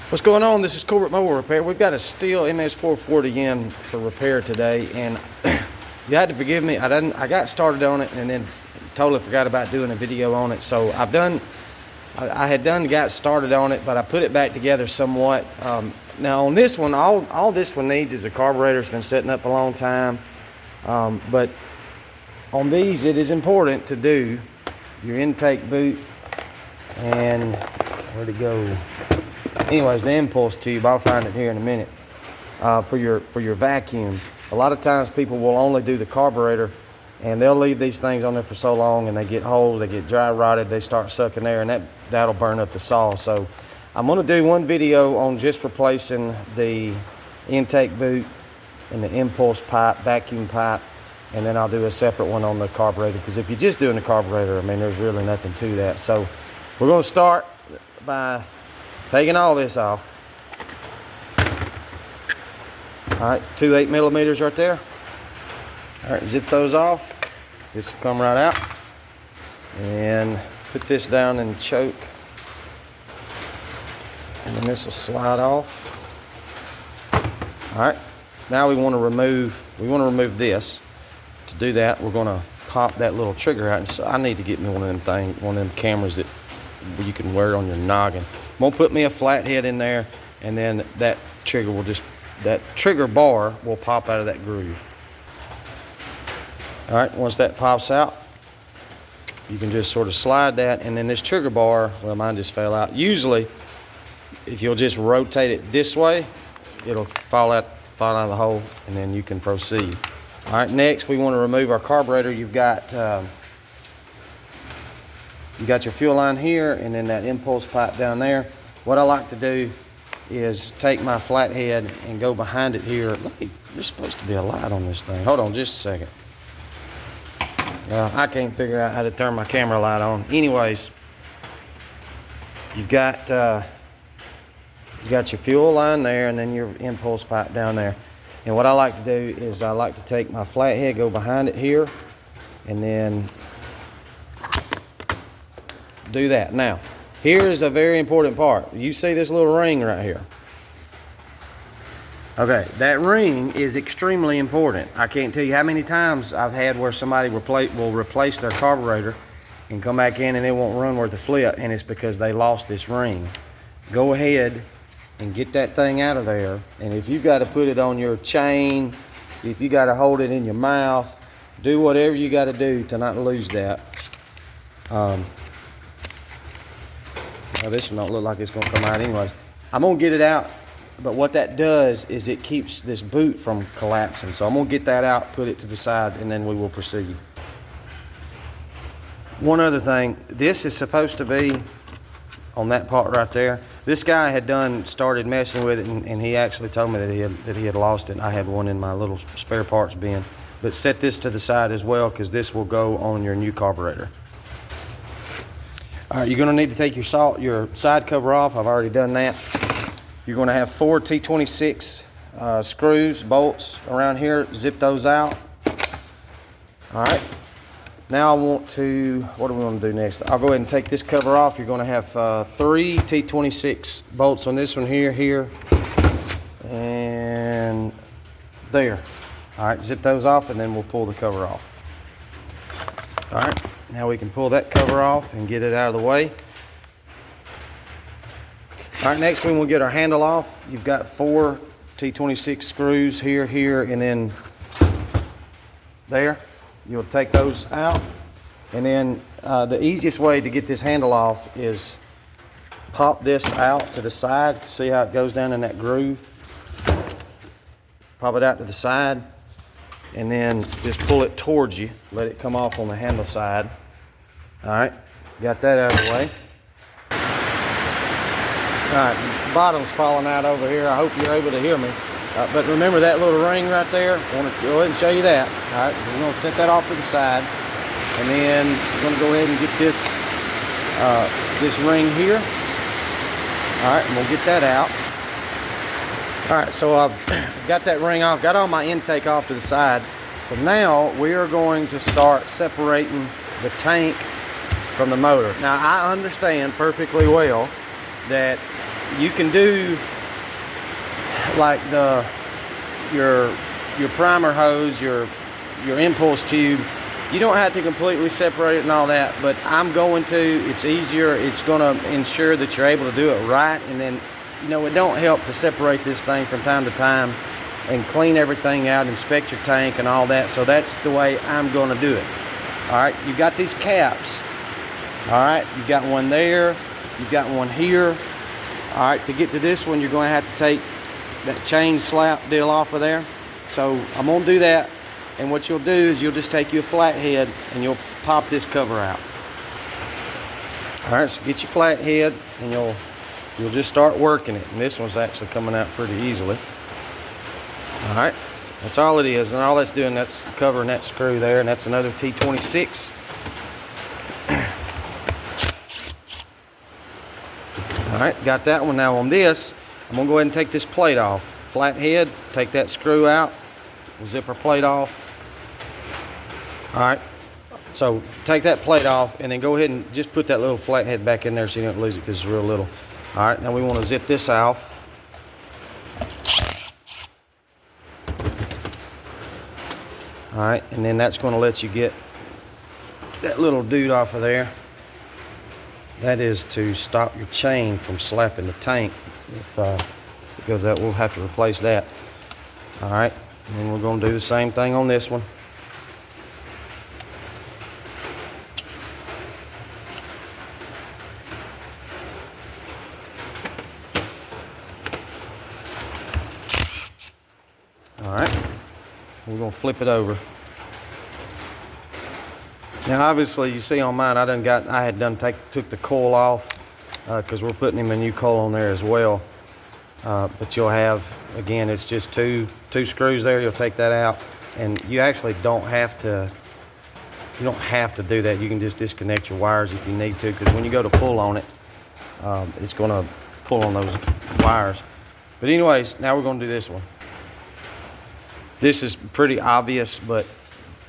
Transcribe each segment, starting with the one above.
What's going on? This is Corporate Mower Repair. We've got a Stihl MS440 in for repair today, and you had to forgive me. I got started on it and then totally forgot about doing a video on it. So I had got started on it, but I put it back together somewhat. Now on this one, all this one needs is a carburetor. It's been setting up a long time, but on these it is important to do your intake boot and where'd it go? Anyways, the impulse tube, I'll find it here in a minute, for your vacuum. A lot of times people will only do the carburetor, and they'll leave these things on there for so long, and they get holes, they get dry rotted, they start sucking air, and that'll burn up the saw. So I'm going to do one video on just replacing the intake boot and the impulse pipe, vacuum pipe, and then I'll do a separate one on the carburetor, because if you're just doing the carburetor, I mean, there's really nothing to that. So we're going to start by taking all this off. All right, 2 8mm right there. All right, zip those off. This will come right out. And put this down in the choke. And then this will slide off. All right, now we want to remove this. To do that, we're going to pop that little trigger out. And so I need to get me one of them cameras that you can wear on your noggin. I'm gonna put me a flathead in there, and then that trigger bar will pop out of that groove. All right, once that pops out, you can just sort of slide that, and then this trigger bar, well, mine just fell out. Usually, if you'll just rotate it this way, it'll fall out of the hole, and then you can proceed. All right, next we want to remove our carburetor. You got your fuel line here, and then that impulse pipe down there. What I like to do is take my flathead and go behind it here. There's supposed to be a light on this thing. Hold on just a second. I can't figure out how to turn my camera light on. Anyways, you've got your fuel line there, and then your impulse pipe down there. And what I like to do is I like to take my flathead, go behind it here, and then do that. Now, here is a very important part. You see this little ring right here? Okay, that ring is extremely important. I can't tell you how many times I've had where somebody will replace their carburetor and come back in and it won't run worth a flip, and it's because they lost this ring. Go ahead and get that thing out of there, and if you've got to put it on your chain, if you got to hold it in your mouth, do whatever you got to do to not lose that. Now this one don't look like it's going to come out anyways. I'm going to get it out, but what that does is it keeps this boot from collapsing. So I'm going to get that out, put it to the side, and then we will proceed. One other thing, this is supposed to be on that part right there. This guy had started messing with it, and he actually told me that he had lost it. I had one in my little spare parts bin. But set this to the side as well, because this will go on your new carburetor. All right, you're going to need to take your side cover off. I've already done that. You're going to have 4 T26 screws, bolts around here. Zip those out. All right. Now what do we want to do next? I'll go ahead and take this cover off. You're going to have 3 T26 bolts on this one here, and there. All right, zip those off, and then we'll pull the cover off. All right. Now we can pull that cover off and get it out of the way. All right, next we will get our handle off. You've got 4 T26 screws here, and then there. You'll take those out. And then the easiest way to get this handle off is pop this out to the side. See how it goes down in that groove? Pop it out to the side, and then just pull it towards you. Let it come off on the handle side. All right, got that out of the way. All right, bottom's falling out over here. I hope you're able to hear me. But remember that little ring right there? I want to go ahead and show you that. All right, we're going to set that off to the side, and then we're going to go ahead and get this ring here. All right, and we'll get that out. All right, so I've got that ring off, got all my intake off to the side. So now we are going to start separating the tank from the motor. Now I understand perfectly well that you can do like your primer hose, your impulse tube. You don't have to completely separate it and all that, but I'm going to. It's easier. It's going to ensure that you're able to do it right. And then, you know, it don't help to separate this thing from time to time and clean everything out, inspect your tank and all that. So that's the way I'm going to do it. All right, you got these caps. All right, you got one there. You've got one here. All right, to get to this one, you're going to have to take that chain slap deal off of there. So I'm going to do that. And what you'll do is you'll just take your flathead and you'll pop this cover out. All right, so get your flathead and you'll just start working it. And this one's actually coming out pretty easily. All right, that's all it is. And all that's doing, that's covering that screw there, and that's another T26. All right, got that one. Now on this, I'm gonna go ahead and take this plate off. Flathead, take that screw out, zipper plate off. All right, so take that plate off and then go ahead and just put that little flathead back in there so you don't lose it because it's real little. All right, now we want to zip this off. All right, and then that's going to let you get that little dude off of there. That is to stop your chain from slapping the tank. Because that we'll have to replace that. All right, and then we're going to do the same thing on this one. All right, we're going to flip it over. Now obviously you see on mine took the coil off because we're putting him a new coil on there as well. But you'll have, again, it's just two screws there. You'll take that out, and you actually don't have to do that. You can just disconnect your wires if you need to, because when you go to pull on it, it's going to pull on those wires. But anyways, now we're going to do this one. This is pretty obvious, but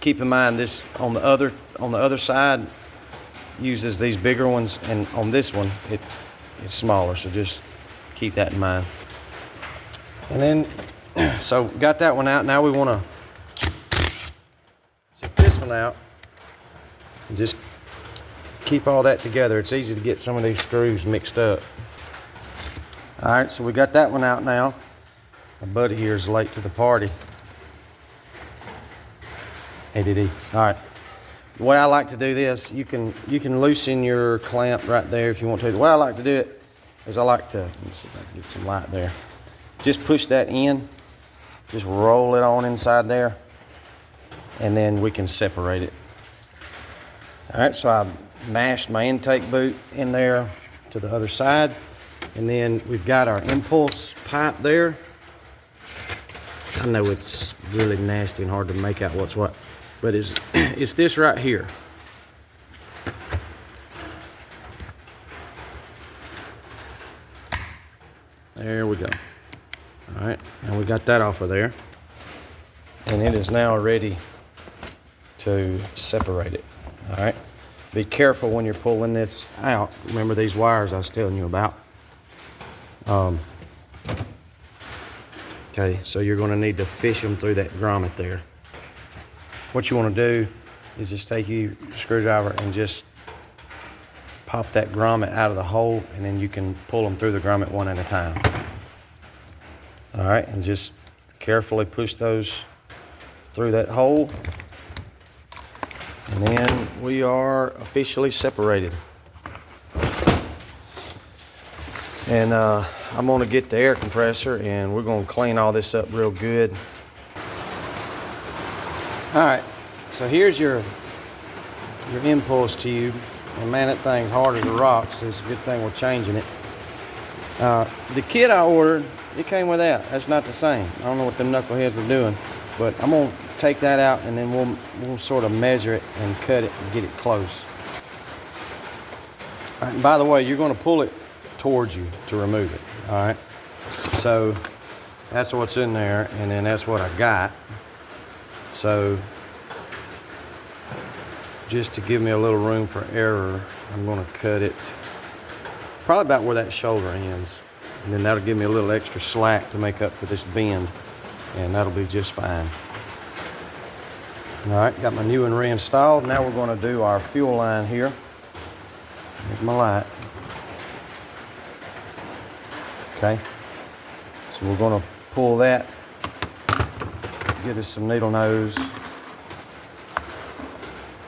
keep in mind this on the other side uses these bigger ones, and on this one it's smaller. So just keep that in mind. And then, so got that one out. Now we want to zip this one out and just keep all that together. It's easy to get some of these screws mixed up. All right, so we got that one out now. My buddy here is late to the party. ADD. All right. The way I like to do this, you can loosen your clamp right there if you want to. The way I like to do it is let me see if I can get some light there. Just push that in, just roll it on inside there, and then we can separate it. All right, so I mashed my intake boot in there to the other side, and then we've got our impulse pipe there. I know it's really nasty and hard to make out what's what, but it's this right here. There we go. All right, and we got that off of there, and it is now ready to separate it. All right, be careful when you're pulling this out. Remember these wires I was telling you about. Okay, so you're going to need to fish them through that grommet there. What you want to do is just take your screwdriver and just pop that grommet out of the hole, and then you can pull them through the grommet one at a time. All right, and just carefully push those through that hole, and then we are officially separated. And I'm going to get the air compressor, and we're going to clean all this up real good. All right, so here's your impulse tube. And man, that thing's hard as a rock, so it's a good thing we're changing it. The kit I ordered, it came with that. That's not the same. I don't know what them knuckleheads were doing, but I'm gonna take that out, and then we'll sort of measure it and cut it and get it close. All right, and by the way, you're gonna pull it towards you to remove it. All right, so that's what's in there, and then that's what I got. So just to give me a little room for error, I'm going to cut it probably about where that shoulder ends. And then that'll give me a little extra slack to make up for this bend, and that'll be just fine. All right, got my new one reinstalled. Now we're going to do our fuel line here. Here's my light. Okay, so we're going to pull that, get us some needle nose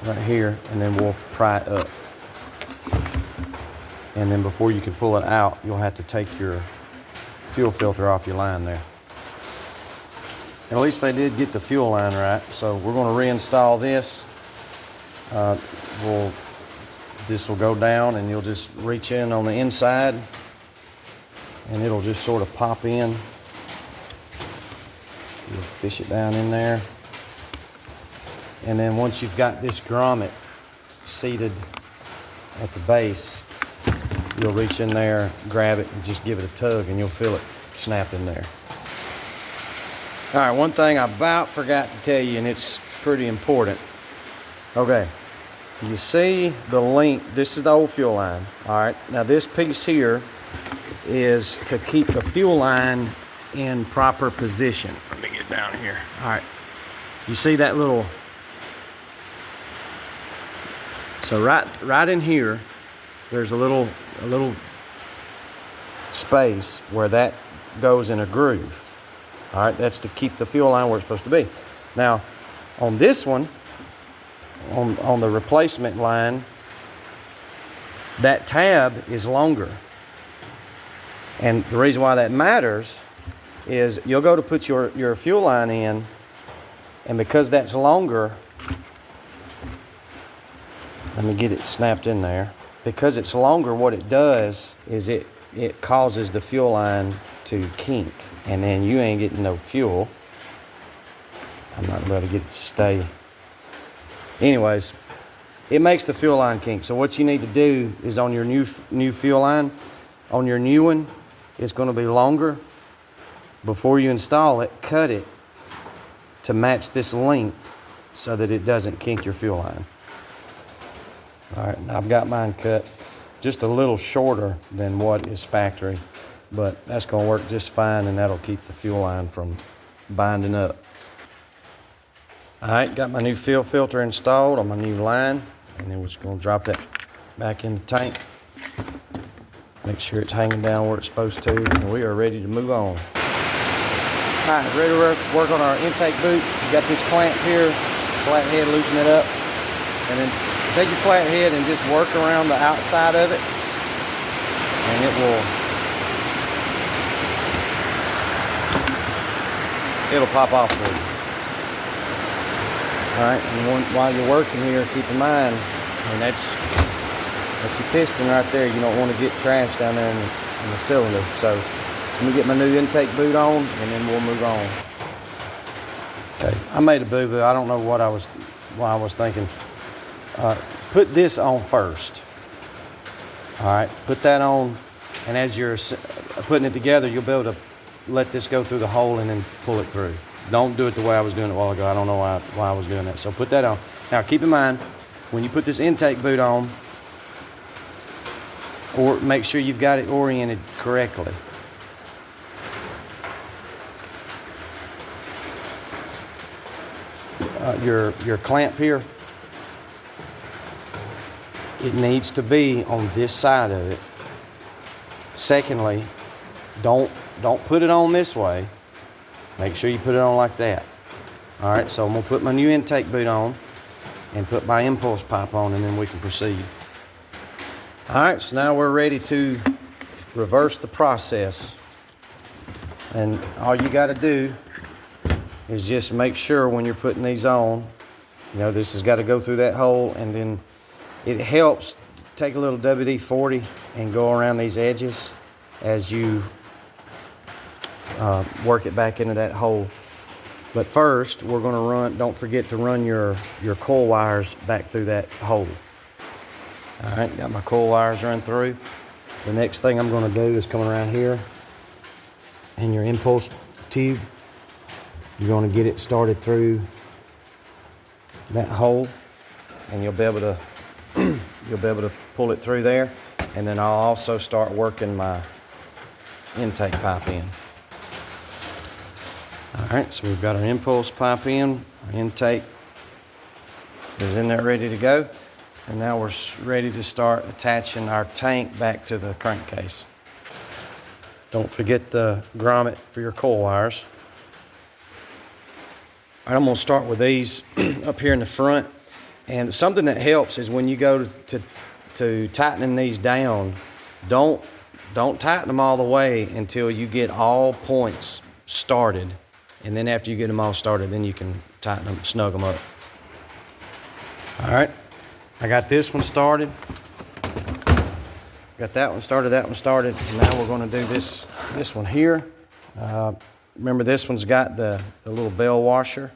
right here, and then we'll pry it up. And then before you can pull it out, you'll have to take your fuel filter off your line there. And at least they did get the fuel line right. So we're going to reinstall this. This will go down, and you'll just reach in on the inside, and it'll just sort of pop in. You'll fish it down in there. And then once you've got this grommet seated at the base, you'll reach in there, grab it, and just give it a tug, and you'll feel it snap in there. All right, one thing I about forgot to tell you, and it's pretty important. Okay, you see the length, this is the old fuel line. All right, now this piece here is to keep the fuel line in proper position. Let me get down here. All right, you see that little, so right in here, there's a little space where that goes in a groove. All right, that's to keep the fuel line where it's supposed to be. Now, on this one, on the replacement line, that tab is longer. And the reason why that matters is you'll go to put your fuel line in, and because that's longer, let me get it snapped in there. Because it's longer, what it does is it causes the fuel line to kink, and then you ain't getting no fuel. I'm not going to get it to stay. Anyways, it makes the fuel line kink. So what you need to do is on your new fuel line, on your new one, it's going to be longer. Before you install it, cut it to match this length so that it doesn't kink your fuel line. All right, I've got mine cut just a little shorter than what is factory, but that's going to work just fine, and that'll keep the fuel line from binding up. All right, got my new fuel filter installed on my new line, and then we're just going to drop that back in the tank. Make sure it's hanging down where it's supposed to, and we are ready to move on. All right, ready to work on our intake boot. You got this clamp here, flathead, loosen it up, and then take your flathead and just work around the outside of it, and it'll pop off for you. All right, and while you're working here, keep in mind, and that's your piston right there. You don't want to get trash down there in the cylinder. So let me get my new intake boot on, and then we'll move on. Okay, I made a boo-boo. I don't know why I was thinking. Put this on first. All right, put that on, and as you're putting it together, you'll be able to let this go through the hole and then pull it through. Don't do it the way I was doing it a while ago. I don't know why I was doing that. So put that on. Now keep in mind, when you put this intake boot on, or make sure you've got it oriented correctly. Your clamp here, it needs to be on this side of it. Secondly, don't put it on this way. Make sure you put it on like that. All right, so I'm gonna put my new intake boot on and put my impulse pipe on, and then we can proceed. All right, so now we're ready to reverse the process. And all you gotta do is just make sure when you're putting these on, you know, this has got to go through that hole, and then it helps take a little WD-40 and go around these edges as you work it back into that hole. But first, we're going to run, don't forget to run your coil wires back through that hole. All right, got my coil wires run through. The next thing I'm going to do is come around here, and your impulse tube, you're going to get it started through that hole, and you'll be able to pull it through there. And then I'll also start working my intake pipe in. All right, so we've got our impulse pipe in, our intake is in there ready to go. And now we're ready to start attaching our tank back to the crankcase. Don't forget the grommet for your coil wires. All right, I'm gonna start with these up here in the front. And something that helps is when you go to tightening these down, don't tighten them all the way until you get all points started. And then after you get them all started, then you can tighten them, snug them up. All right, I got this one started. Got that one started, and now we're gonna do this one here. Remember, this one's got the little bell washer.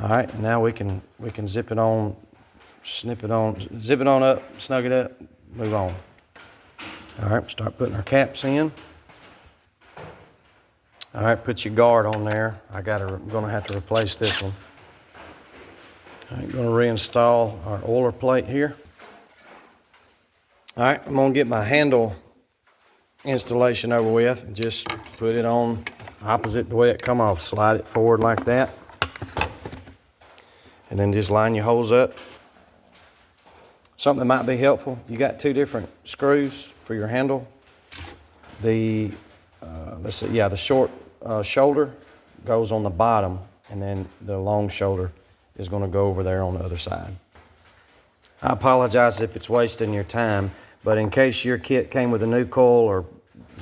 All right, now we can zip it on, zip it on up, snug it up, move on. All right, start putting our caps in. All right, put your guard on there. I'm gonna have to replace this one. All right, gonna reinstall our oiler plate here. All right, I'm gonna get my handle installation over with and just put it on opposite the way it come off. Slide it forward like that. And then just line your holes up. Something that might be helpful, you got two different screws for your handle. The the short shoulder goes on the bottom, and then the long shoulder is going to go over there on the other side. I apologize if it's wasting your time, but in case your kit came with a new coil or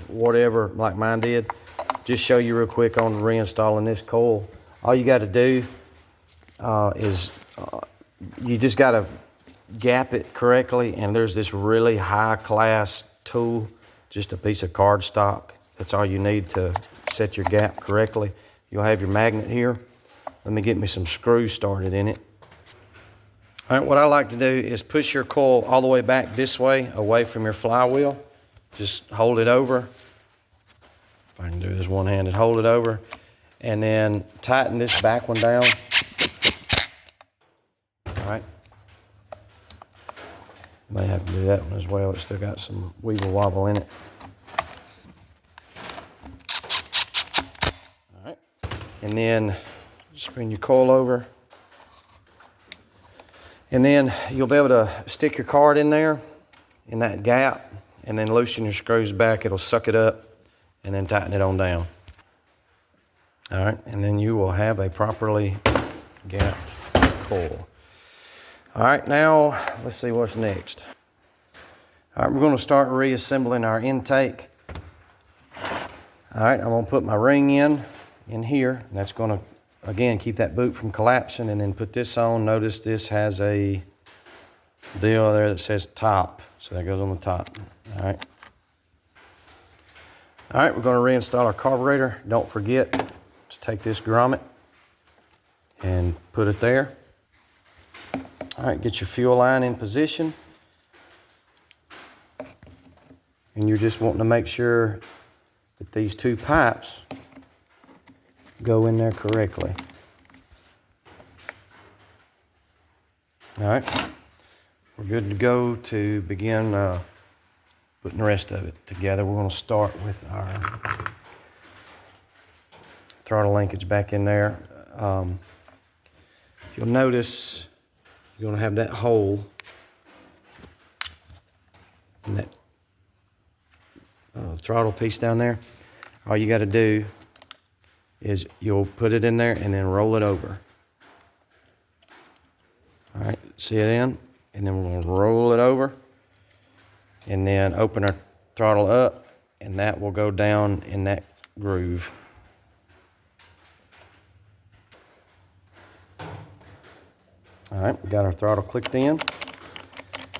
whatever like mine did, just show you real quick on reinstalling this coil. All you got to do is you just got to gap it correctly, and there's this really high class tool, just a piece of cardstock. That's all you need to set your gap correctly. You'll have your magnet here. Let me get me some screws started in it. All right, what I like to do is push your coil all the way back this way, away from your flywheel. Just hold it over. If I can do this one-handed, hold it over, and then tighten this back one down. All right. May have to do that one as well. It's still got some weeble wobble in it. All right. And then just bring your coil over. And then you'll be able to stick your card in there, in that gap, and then loosen your screws back. It'll suck it up, and then tighten it on down. All right, and then you will have a properly gapped coil. All right, now let's see what's next. All right, we're gonna start reassembling our intake. All right, I'm gonna put my ring in here, and that's gonna, again, keep that boot from collapsing, and then put this on. Notice this has a deal there that says top, so that goes on the top. All right. All right, we're gonna reinstall our carburetor. Don't forget to take this grommet and put it there. All right, get your fuel line in position. And you're just wanting to make sure that these two pipes go in there correctly. All right, we're good to go to begin putting the rest of it together. We're going to start with our throttle linkage back in there. If you'll notice, you're going to have that hole in that throttle piece down there. All you got to do is you'll put it in there and then roll it over. All right, see it in? And then we're going to roll it over and then open our throttle up, and that will go down in that groove. All right, we got our throttle clicked in.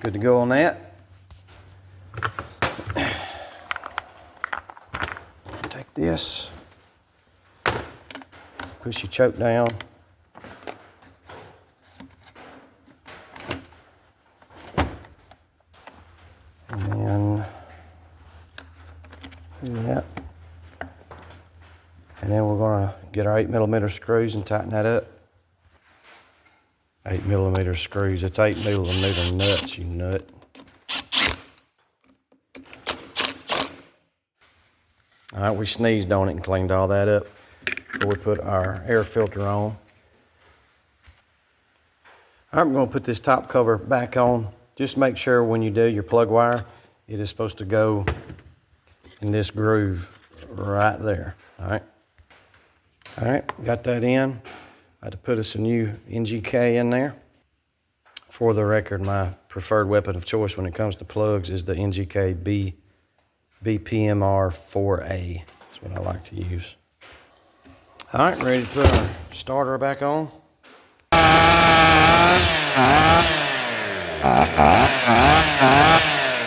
Good to go on that. Take this, push your choke down. And then do that. And then we're gonna get our 8mm screws and tighten that up. 8mm screws. It's 8mm nuts, you nut. All right, we sneezed on it and cleaned all that up before we put our air filter on. I'm going to put this top cover back on. Just make sure when you do your plug wire, it is supposed to go in this groove right there. All right. All right, got that in. I had to put us a new NGK in there. For the record, my preferred weapon of choice when it comes to plugs is the NGK BPMR4A. That's what I like to use. All right, ready to put our starter back on.